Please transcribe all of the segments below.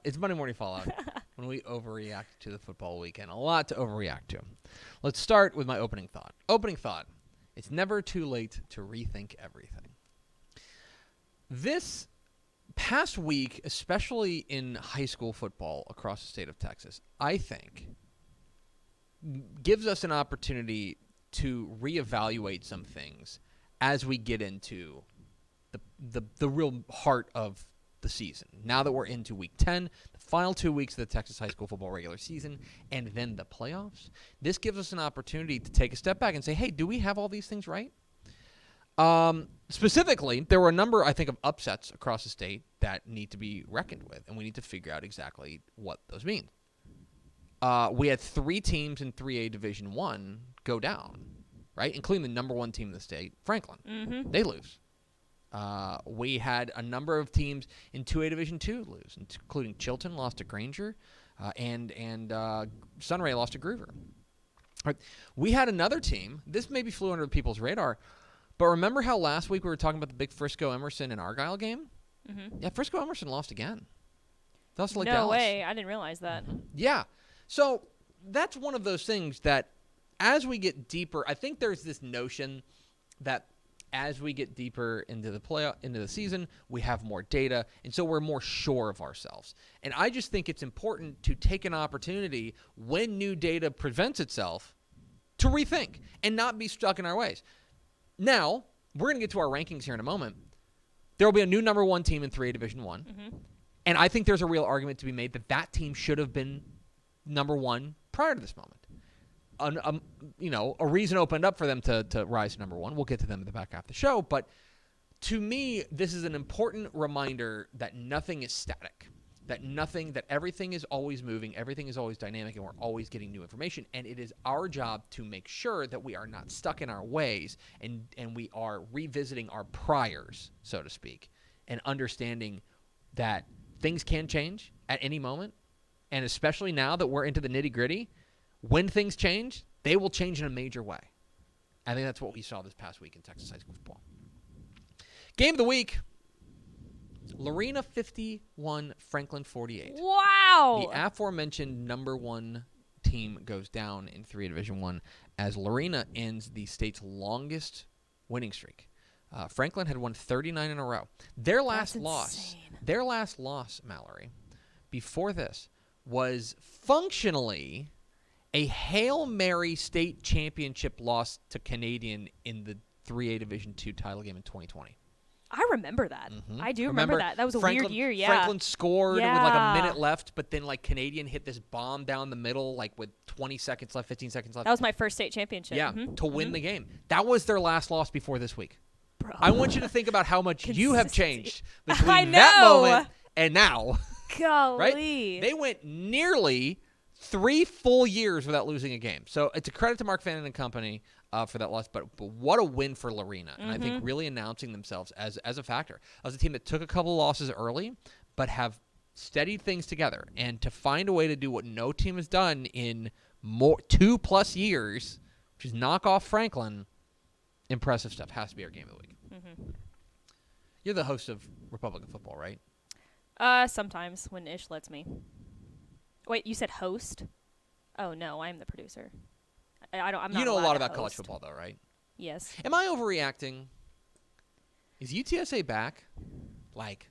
It's Monday Morning Fallout when we overreact to the football weekend. A lot to overreact to. Let's start with my opening thought. Opening thought. It's never too late to rethink everything. This past week, especially in high school football across the state of Texas, I think gives us an opportunity to reevaluate some things as we get into the real heart of the season. Now that we're into week 10, the final 2 weeks of the Texas high school football regular season, and then the playoffs, this gives us an opportunity to take a step back and say, hey, do we have all these things right? Specifically, there were a number, I think, of upsets across the state that need to be reckoned with, and we need to figure out exactly what those mean. We had 3 teams in 3A Division I go down, right, including the number 1 team in the state, Franklin. Mm-hmm. They lose. We had a number of teams in 2A Division II lose, including Chilton lost to Granger, and Sunray lost to Groover. Right. We had another team. This maybe flew under people's radar, but remember how last week we were talking about the big Frisco-Emerson and Argyle game? Mm-hmm. Yeah, Frisco-Emerson lost again. Lost like no Dallas. way. I didn't realize that. Mm-hmm. Yeah. So that's one of those things that as we get deeper, I think there's this notion that as we get deeper into the season, we have more data, and so we're more sure of ourselves. And I just think it's important to take an opportunity when new data presents itself to rethink and not be stuck in our ways. Now, we're going to get to our rankings here in a moment. There will be a new number 1 team in 3A Division I, Mm-hmm. and I think there's a real argument to be made that that team should have been number 1 prior to this moment. A reason opened up for them to rise to number 1. We'll get to them in the back half of the show. But to me, this is an important reminder that nothing is static, that everything is always moving, everything is always dynamic, and we're always getting new information. And it is our job to make sure that we are not stuck in our ways and we are revisiting our priors, so to speak, and understanding that things can change at any moment. And especially now that we're into the nitty-gritty, when things change, they will change in a major way. I think that's what we saw this past week in Texas high school football. Game of the week, Lorena 51, Franklin 48. Wow! The aforementioned number 1 team goes down in 3A Division I as Lorena ends the state's longest winning streak. Franklin had won 39 in a row. Their last loss, Mallory, before this, was functionally a Hail Mary state championship loss to Canadian in the 3A Division II title game in 2020. I remember that. Mm-hmm. I do remember that. That was a weird year, yeah. Franklin scored with like a minute left, but then like Canadian hit this bomb down the middle like with 20 seconds left, 15 seconds left. That was my first state championship. Yeah, to win the game. That was their last loss before this week. Bro. I want you to think about how much you have changed I between know. that moment and now. Golly. Right? They went nearly 3 full years without losing a game. So it's a credit to Mark Fannin and company for that loss, but what a win for Lorena. And I think really announcing themselves as a factor. As a team that took a couple losses early, but have steadied things together. And to find a way to do what no team has done in 2+ years, which is knock off Franklin, impressive stuff. Has to be our game of the week. Mm-hmm. You're the host of Republican Football, right? Sometimes when Ish lets me. Wait, you said host? Oh no, I'm the producer. I'm not. You know a lot about host. college football, though, right? Yes. Am I overreacting? Is UTSA back? Like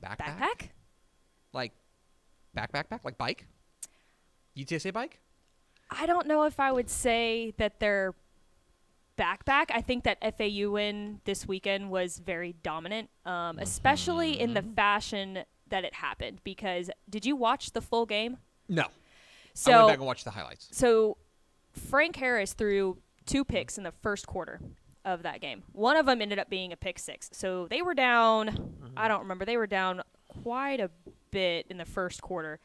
Backpack? Like back? Like bike? UTSA bike? I don't know if I would say that they're back. I think that FAU win this weekend was very dominant, especially in the fashion that it happened. Because did you watch the full game? No. So, I went back and watched the highlights. So Frank Harris threw 2 picks in the first quarter of that game. One of them ended up being a pick 6. So they were down, I don't remember, they were down quite a bit in the first quarter.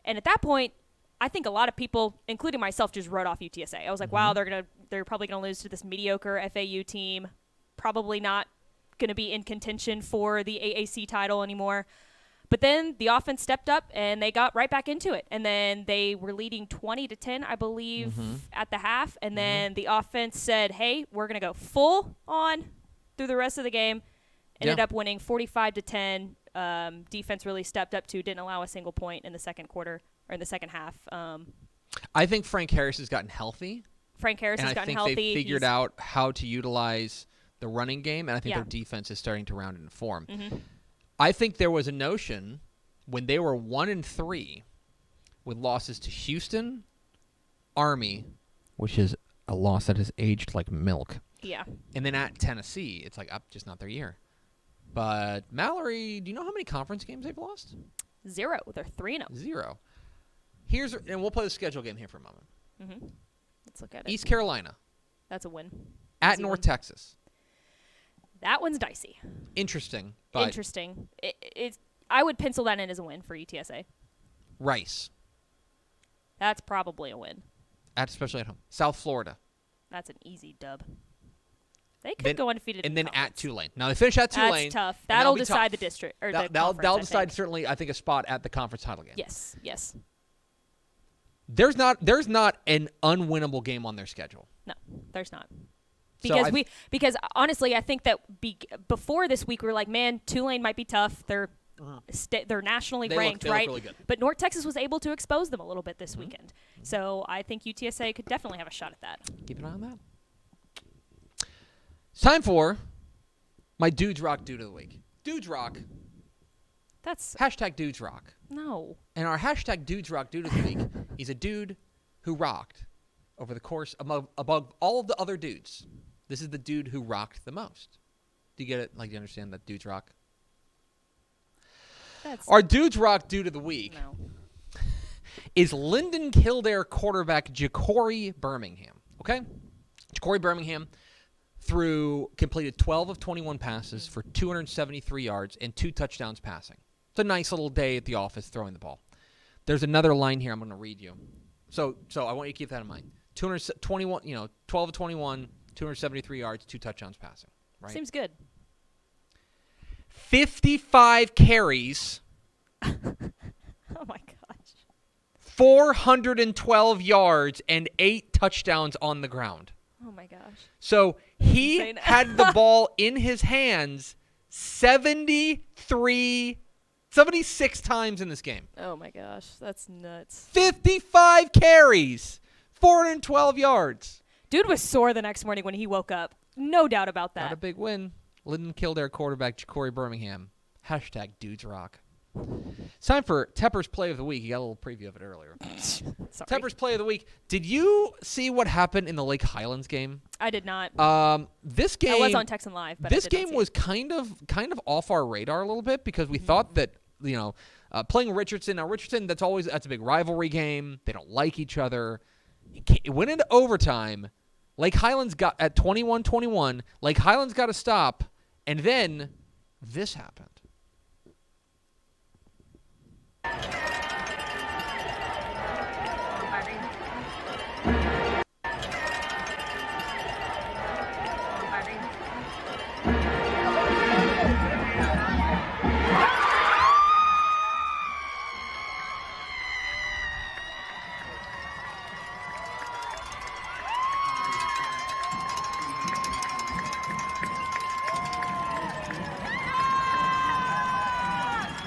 And at that point, I think a lot of people, including myself, just wrote off UTSA. I was like, wow, they're probably going to lose to this mediocre FAU team. Probably not going to be in contention for the AAC title anymore. But then the offense stepped up, and they got right back into it. And then they were leading 20-10, I believe, at the half. And then the offense said, hey, we're going to go full on through the rest of the game. Ended up winning 45-10. Defense really stepped up to, didn't allow a single point in the second quarter or in the second half. I think Frank Harris has gotten healthy. Frank Harris has gotten healthy. I think they figured out how to utilize the running game, and I think their defense is starting to round into form. Mm-hmm. I think there was a notion when they were 1-3 with losses to Houston, Army, which is a loss that has aged like milk. Yeah. And then at Tennessee, it's like, just not their year. But Mallory, do you know how many conference games they've lost? 0. They're 3-0. 0. And we'll play the schedule game here for a moment. Mm-hmm. Let's look at it. East Carolina. That's a win. At Easy North win. Texas. That one's dicey. Interesting. But Interesting. I would pencil that in as a win for UTSA. Rice. That's probably a win. Especially at home. South Florida. That's an easy dub. They could go undefeated. And in then conference. at Tulane. Now they finish at Tulane. That's tough. That'll That'll be decide tough. the district or That'll the conference, I decide think. certainly, I think, a spot at the conference title game. Yes. There's not an unwinnable game on their schedule. No, there's not. So Because honestly, I think that before this week we were like, man, Tulane might be tough. They're nationally ranked, they right? look really good. But North Texas was able to expose them a little bit this weekend. So I think UTSA could definitely have a shot at that. Keep an eye on that. It's time for my Dudes Rock Dude of the Week. Dudes Rock. That's Hashtag Dudes Rock. no. And our hashtag Dudes Rock Dude of the Week is a dude who rocked over the course above all of the other dudes. This is the dude who rocked the most. Do you get it? Like, do you understand that Dudes Rock? Our Dudes Rock Dude of the Week is Linden Kildare quarterback Ja'Cory Birmingham. Okay? Ja'Cory Birmingham completed 12 of 21 passes for 273 yards and 2 touchdowns passing. It's a nice little day at the office throwing the ball. There's another line here I'm going to read you. So I want you to keep that in mind. 221, 12 of 21, 273 yards, 2 touchdowns passing. Right? Seems good. 55 carries. Oh my gosh. 412 yards and 8 touchdowns on the ground. Oh my gosh. So he insane. had the ball in his hands 76 times in this game. Oh my gosh. That's nuts. 55 carries, 412 yards. Dude was sore the next morning when he woke up. No doubt about that. Got a big win. Linden Kildare quarterback Ja'Cory Birmingham. Hashtag Dudes Rock. It's time for Tepper's Play of the Week. You got a little preview of it earlier. Sorry. Tepper's Play of the Week. Did you see what happened in the Lake Highlands game? I did not. This game I was on Texan Live, but this I did not game see was kind of off our radar a little bit because we thought that playing Richardson. Now Richardson, that's a big rivalry game. They don't like each other. It went into overtime. Lake Highlands got at 21-21. Lake Highlands got a stop, and then this happened.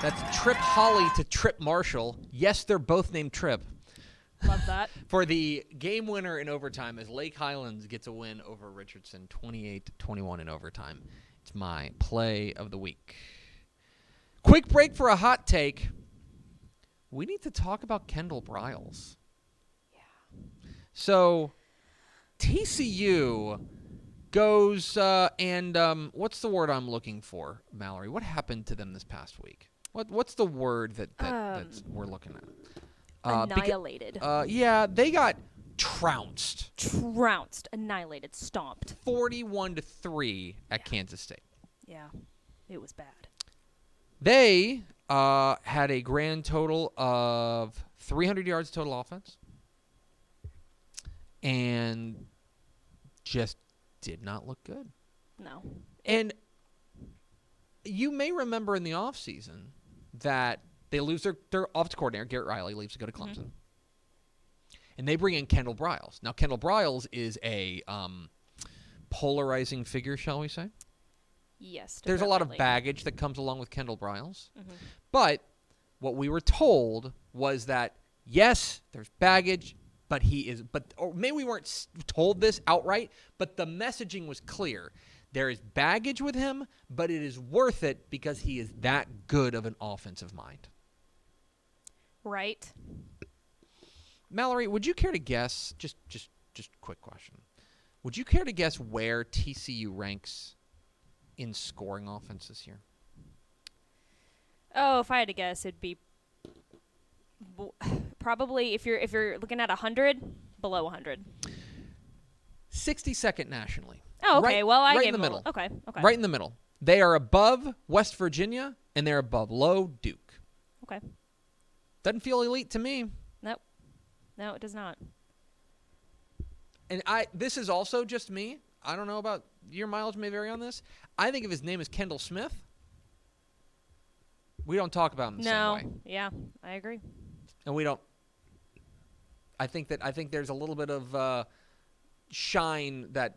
That's Trip Holly to Trip Marshall. Yes, they're both named Trip. Love that. For the game winner in overtime as Lake Highlands gets a win over Richardson, 28-21 in overtime. It's my play of the week. Quick break for a hot take. We need to talk about Kendall Briles. Yeah. So, TCU goes and what's the word I'm looking for, Mallory? What happened to them this past week? What's the word that we're looking at? Annihilated. Yeah, they got trounced. Trounced. Annihilated. Stomped. 41-3 at Kansas State. Yeah. It was bad. They had a grand total of 300 yards total offense and just did not look good. No. And you may remember in the offseason that they lose their offensive coordinator, Garrett Riley, leaves to go to Clemson. Mm-hmm. And they bring in Kendall Briles. Now, Kendall Briles is a polarizing figure, shall we say? Yes. There's a lot of definitely. baggage that comes along with Kendall Briles. Mhm. But what we were told was that, yes, there's baggage, but or maybe we weren't told this outright, but the messaging was clear. There is baggage with him, but it is worth it because he is that good of an offensive mind. Right. Mallory, would you care to guess, just quick question, would you care to guess where TCU ranks in scoring offense this year? Oh, if I had to guess, it'd be probably if you're looking at 100, below 100. 62nd nationally. Oh, okay. Right, well, I right gave in the him middle. Okay. Right in the middle. They are above West Virginia, and they're below Duke. Okay. Doesn't feel elite to me. Nope. No, it does not. And this is also just me. I don't know about your mileage may vary on this. I think if his name is Kendall Smith, we don't talk about him the same way. Yeah, I agree. And we don't. I think there's a little bit of shine that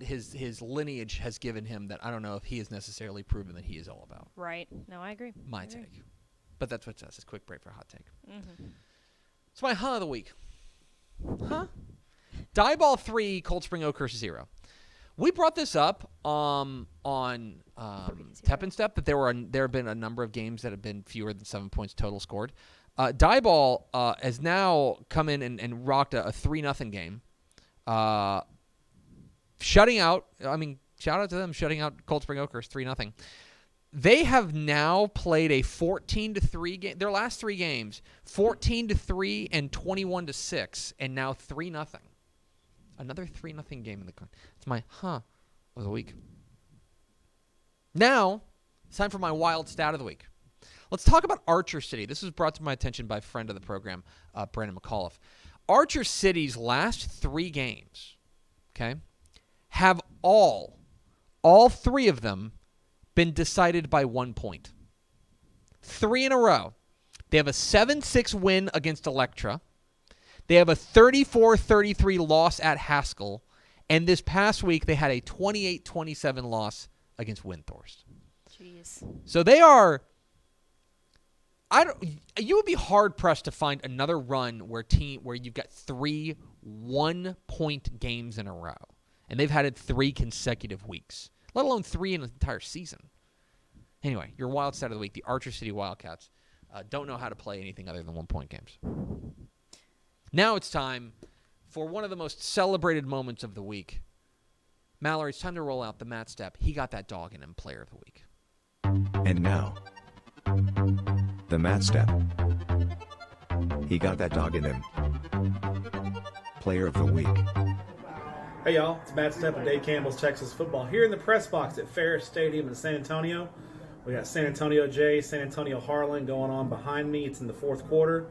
his lineage has given him that I don't know if he has necessarily proven that he is all about. Right. No, I agree. My take. But that's what it says. It's a quick break for a hot take. Mm-hmm. It's my huh of the week. Huh? Dieball 3, Cold Spring Oakhurst 0. We brought this up on Tep and Step that there have been a number of games that have been fewer than 7 points total scored. Dieball has now come in and rocked a 3-0 game. Shutting out, shout out to them, shutting out Cold Spring Oakhurst 3-0. They have now played a 14-3 game. Their last 3 games, 14-3 and 21-6, and now 3-0. Another 3-0 game in the country. It's my huh of the week. Now, it's time for my wild stat of the week. Let's talk about Archer City. This was brought to my attention by a friend of the program, Brandon McAuliffe. Archer City's last 3 games, okay, have all 3 of them been decided by 1 point. 3 in a row. They have a 7-6 win against Electra. They have a 34-33 loss at Haskell. And this past week, they had a 28-27 loss against Windthorst. Jeez. So they are... You would be hard-pressed to find another run where you've got 3 one-point games in a row. And they've had it 3 consecutive weeks, let alone 3 in an entire season. Anyway, your wild stat of the week, the Archer City Wildcats, don't know how to play anything other than 1-point games. Now it's time for one of the most celebrated moments of the week. Mallory, it's time to roll out the Matt Step. He got that dog in him player of the week. And now, the Matt Step. He got that dog in him. Player of the week. Hey y'all, it's Matt Step of Dave Campbell's Texas Football here in the press box at Ferris Stadium in San Antonio. We got San Antonio J, San Antonio Harlan going on behind me. It's in the 4th quarter.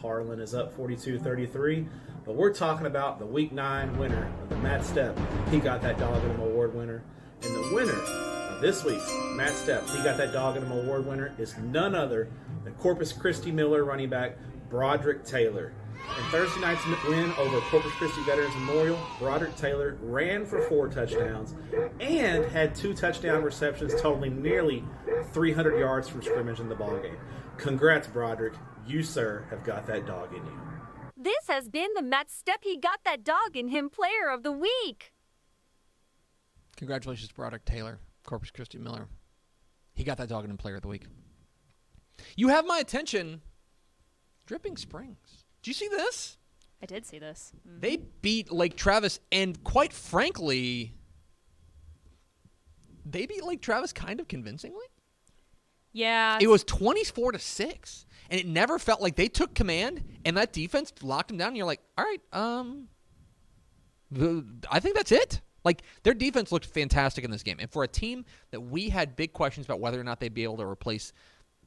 Harlan is up 42-33. But we're talking about the Week 9 winner of the Matt Step. He got that dog in him award winner. And the winner of this week's Matt Step, he got that dog in him award winner, is none other than Corpus Christi Miller running back Broderick Taylor. In Thursday night's win over Corpus Christi Veterans Memorial, Broderick Taylor ran for 4 touchdowns and had 2 touchdown receptions totaling nearly 300 yards from scrimmage in the ballgame. Congrats, Broderick. You, sir, have got that dog in you. This has been the Matt Step He Got That Dog in Him Player of the Week. Congratulations, Broderick Taylor, Corpus Christi Miller. He got that dog in him player of the week. You have my attention, Dripping Springs. Did you see this? I did see this. Mm-hmm. They beat Lake Travis, and quite frankly, they beat Lake Travis kind of convincingly. Yeah. It was 24-6, and it never felt like they took command, and that defense locked them down, and you're like, all right, I think that's it. Like, their defense looked fantastic in this game. And for a team that we had big questions about whether or not they'd be able to replace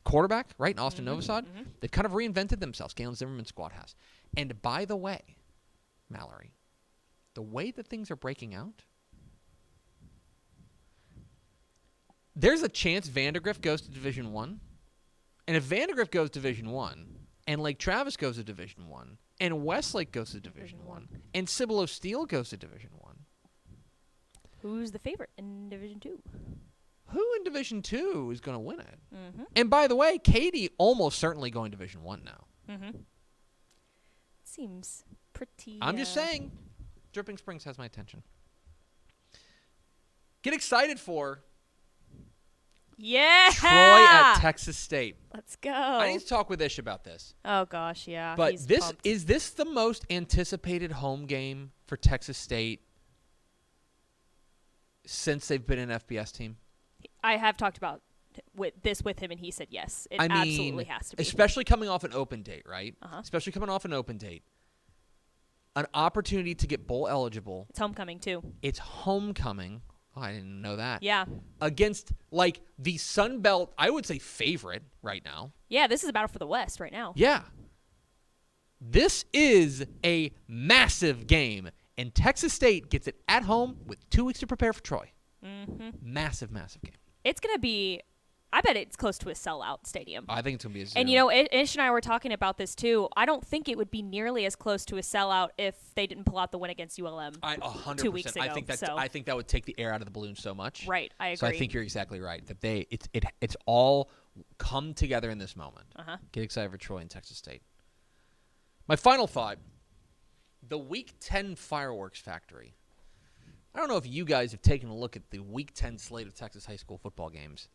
quarterback, right, in Austin Novosad, they've kind of reinvented themselves. Galen Zimmerman's squad has. And by the way, Mallory, the way that things are breaking out, there's a chance Vandergrift goes to Division I. And if Vandergrift goes to Division I, and Lake Travis goes to Division I, and Westlake goes to Division I, and Cibolo Steel goes to Division I, Who's the favorite in Division 2? who in Division 2 is going to win it? Mm-hmm. And by the way, Katy almost certainly going Division 1 now. Mm-hmm. Seems pretty. I'm just saying, Dripping Springs has my attention. Get excited for Yeah. Troy at Texas State. Let's go. I need to talk with Ish about this. Oh gosh, yeah. But he's this pumped. is this the most anticipated home game for Texas State since they've been an FBS team? I have talked about with him, and he said yes. It absolutely has to be. Especially coming off an open date, right? Uh-huh. Especially coming off an open date. An opportunity to get bowl eligible. It's homecoming too. It's homecoming. Oh, I didn't know that. Yeah. Against, like, the Sun Belt, I would say, favorite right now. Yeah, this is a battle for the West right now. Yeah. This is a massive game, and Texas State gets it at home with 2 weeks to prepare for Troy. Mm-hmm. Massive, massive game. It's going to be, I bet it's close to a sellout stadium. I think it's going to be a 0. And, you know, Ish and I were talking about this, too. I don't think it would be nearly as close to a sellout if they didn't pull out the win against ULM 100%. 2 weeks ago. I think that would take the air out of the balloon so much. Right, I agree. So I think you're exactly right, that it's all come together in this moment. Uh-huh. Get excited for Troy and Texas State. My final thought, the Week 10 fireworks factory. I don't know if you guys have taken a look at the Week 10 slate of Texas high school football games,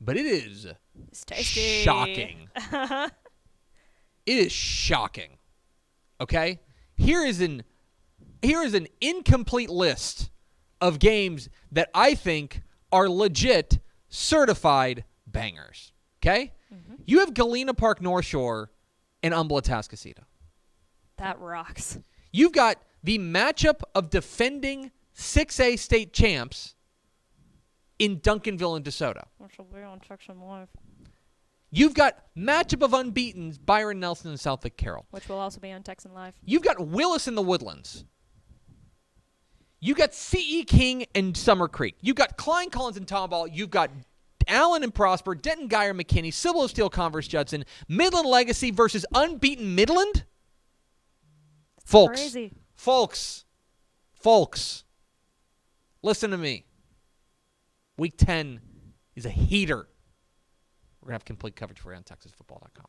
but it is It's tasty. shocking. It is shocking. Okay? Here is an incomplete list of games that I think are legit certified bangers. Okay? Mm-hmm. You have Galena Park North Shore and Umbla Tascasita. That rocks. You've got the matchup of defending 6A state champs in Duncanville and DeSoto. Which will be on Texan Live. You've got matchup of unbeatens Byron Nelson and South Lake Carroll. Which will also be on Texan Live. You've got Willis in the Woodlands. You've got C.E. King and Summer Creek. You've got Klein Collins and Tomball. You've got Allen and Prosper, Denton Geyer, McKinney, Civil of Steel, Converse Judson, Midland Legacy versus unbeaten Midland. Crazy. Folks, listen to me. Week 10 is a heater. We're going to have complete coverage for you on TexasFootball.com.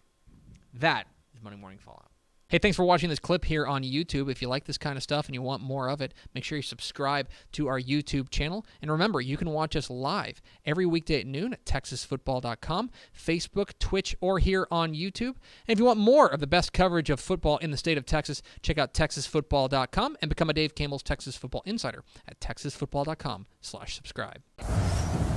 That is Monday Morning Fallout. Hey, thanks for watching this clip here on YouTube. If you like this kind of stuff and you want more of it, make sure you subscribe to our YouTube channel. And remember, you can watch us live every weekday at noon at TexasFootball.com, Facebook, Twitch, or here on YouTube. And if you want more of the best coverage of football in the state of Texas, check out TexasFootball.com and become a Dave Campbell's Texas Football Insider at TexasFootball.com/subscribe.